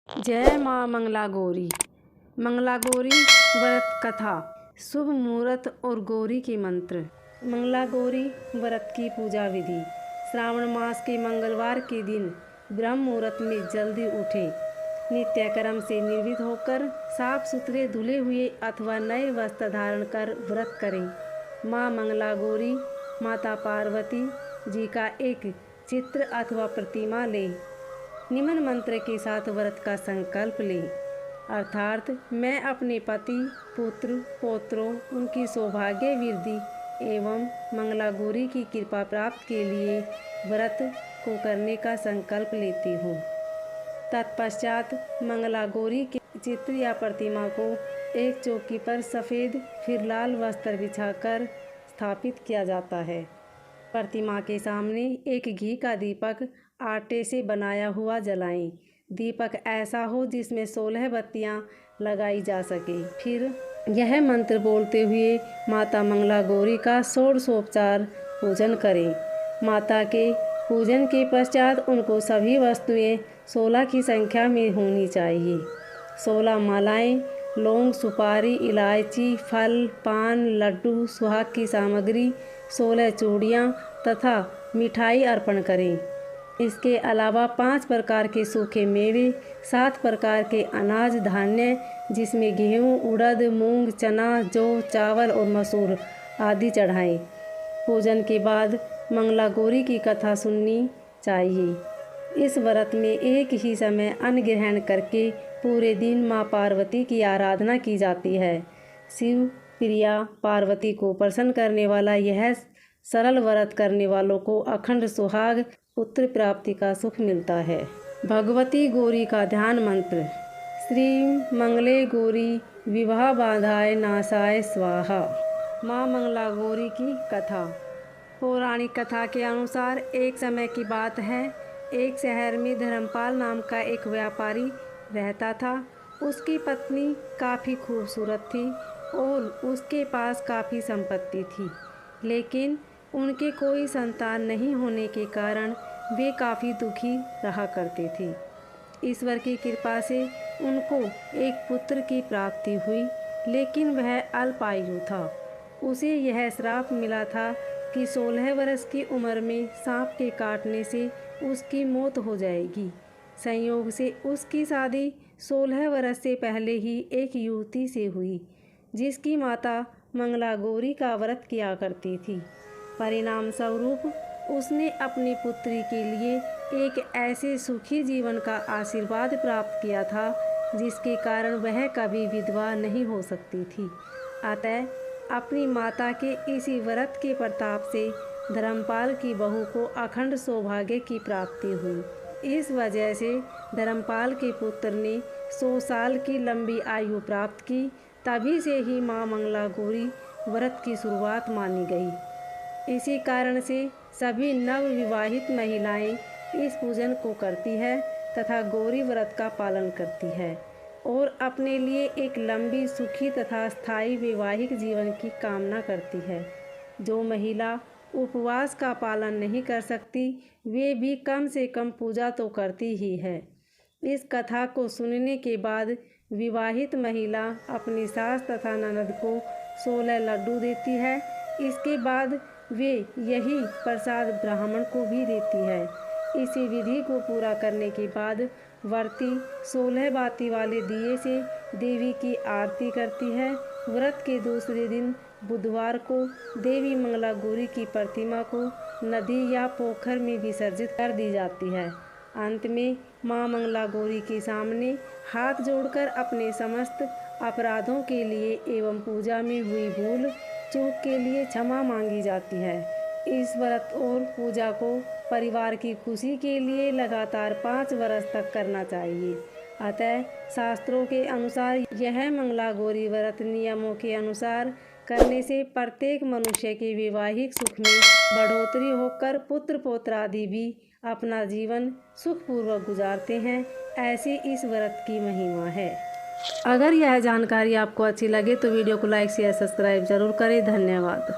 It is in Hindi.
जय माँ मंगला गौरी। मंगला गौरी व्रत कथा। शुभ मुहूर्त और गौरी के मंत्र। मंगला गौरी व्रत की पूजा विधि। श्रावण मास के मंगलवार के दिन ब्रह्म मुहूर्त में जल्दी उठें। नित्य कर्म से निर्वित होकर साफ सुथरे धुले हुए अथवा नए वस्त्र धारण कर व्रत करें। माँ मंगला गौरी माता पार्वती जी का एक चित्र अथवा प्रतिमा लें। निम्न मंत्र के साथ व्रत का संकल्प लें, अर्थात मैं अपने पति, पुत्र, पौत्रों, उनकी सौभाग्य वृद्धि एवं मंगला गौरी की कृपा प्राप्त के लिए व्रत को करने का संकल्प लेती हूँ। तत्पश्चात मंगला गौरी के चित्र या प्रतिमा को एक चौकी पर सफ़ेद फिर लाल वस्त्र बिछाकर स्थापित किया जाता है। प्रतिमा के सामने एक घी का दीपक आटे से बनाया हुआ जलाएं। दीपक ऐसा हो जिसमें 16 बत्तियां लगाई जा सके। फिर यह मंत्र बोलते हुए माता मंगला गौरी का षोडशोपचार पूजन करें। माता के पूजन के पश्चात उनको सभी वस्तुएं 16 की संख्या में होनी चाहिए। 16 मालाएं, लौंग, सुपारी, इलायची, फल, पान, लड्डू, सुहाग की सामग्री, 16 चूड़ियाँ तथा मिठाई अर्पण करें। इसके अलावा 5 प्रकार के सूखे मेवे, 7 प्रकार के अनाज धान्य जिसमें गेहूँ, उड़द, मूंग, चना, जौ, चावल और मसूर आदि चढ़ाएं। पूजन के बाद मंगला गौरी की कथा सुननी चाहिए। इस व्रत में एक ही समय अन्न ग्रहण करके पूरे दिन माँ पार्वती की आराधना की जाती है। शिव प्रिया पार्वती को प्रसन्न करने वाला यह सरल व्रत करने वालों को अखंड सुहाग पुत्र प्राप्ति का सुख मिलता है। भगवती गौरी का ध्यान मंत्र। श्री मंगले गौरी विवाह बाधाय नाशाय स्वाहा। माँ मंगला गौरी की कथा। पौराणिक कथा के अनुसार एक समय की बात है, एक शहर में धर्मपाल नाम का एक व्यापारी रहता था। उसकी पत्नी काफ़ी खूबसूरत थी और उसके पास काफ़ी संपत्ति थी, लेकिन उनके कोई संतान नहीं होने के कारण वे काफ़ी दुखी रहा करते थे। ईश्वर की कृपा से उनको एक पुत्र की प्राप्ति हुई, लेकिन वह अल्पायु था। उसे यह श्राप मिला था कि 16 वर्ष की उम्र में सांप के काटने से उसकी मौत हो जाएगी। संयोग से उसकी शादी 16 वर्ष से पहले ही एक युवती से हुई, जिसकी माता मंगला गौरी का व्रत किया करती थी। परिणाम स्वरूप उसने अपनी पुत्री के लिए एक ऐसे सुखी जीवन का आशीर्वाद प्राप्त किया था जिसके कारण वह कभी विधवा नहीं हो सकती थी। अतः अपनी माता के इसी व्रत के प्रताप से धर्मपाल की बहू को अखंड सौभाग्य की प्राप्ति हुई। इस वजह से धर्मपाल के पुत्र ने 100 साल की लंबी आयु प्राप्त की। तभी से ही माँ मंगला गौरी व्रत की शुरुआत मानी गई। इसी कारण से सभी नवविवाहित महिलाएं इस पूजन को करती है तथा गौरी व्रत का पालन करती है और अपने लिए एक लंबी, सुखी तथा स्थायी वैवाहिक जीवन की कामना करती है। जो महिला उपवास का पालन नहीं कर सकती, वे भी कम से कम पूजा तो करती ही है। इस कथा को सुनने के बाद विवाहित महिला अपनी सास तथा ननद को 16 लड्डू देती है। इसके बाद वे यही प्रसाद ब्राह्मण को भी देती है। इसी विधि को पूरा करने के बाद व्रती 16 बाती वाले दिए से देवी की आरती करती है। व्रत के दूसरे दिन बुधवार को देवी मंगला गौरी की प्रतिमा को नदी या पोखर में विसर्जित कर दी जाती है। अंत में माँ मंगला गौरी के सामने हाथ जोड़कर अपने समस्त अपराधों के लिए एवं पूजा में हुई भूल चूक के लिए क्षमा मांगी जाती है। इस व्रत और पूजा को परिवार की खुशी के लिए लगातार 5 वर्ष तक करना चाहिए। अतः शास्त्रों के अनुसार यह मंगला गौरी व्रत नियमों के अनुसार करने से प्रत्येक मनुष्य के वैवाहिक सुख में बढ़ोतरी होकर पुत्र पौत्र आदि भी अपना जीवन सुखपूर्वक गुजारते हैं। ऐसी इस व्रत की महिमा है। अगर यह जानकारी आपको अच्छी लगे तो वीडियो को लाइक शेयर सब्सक्राइब जरूर करें। धन्यवाद।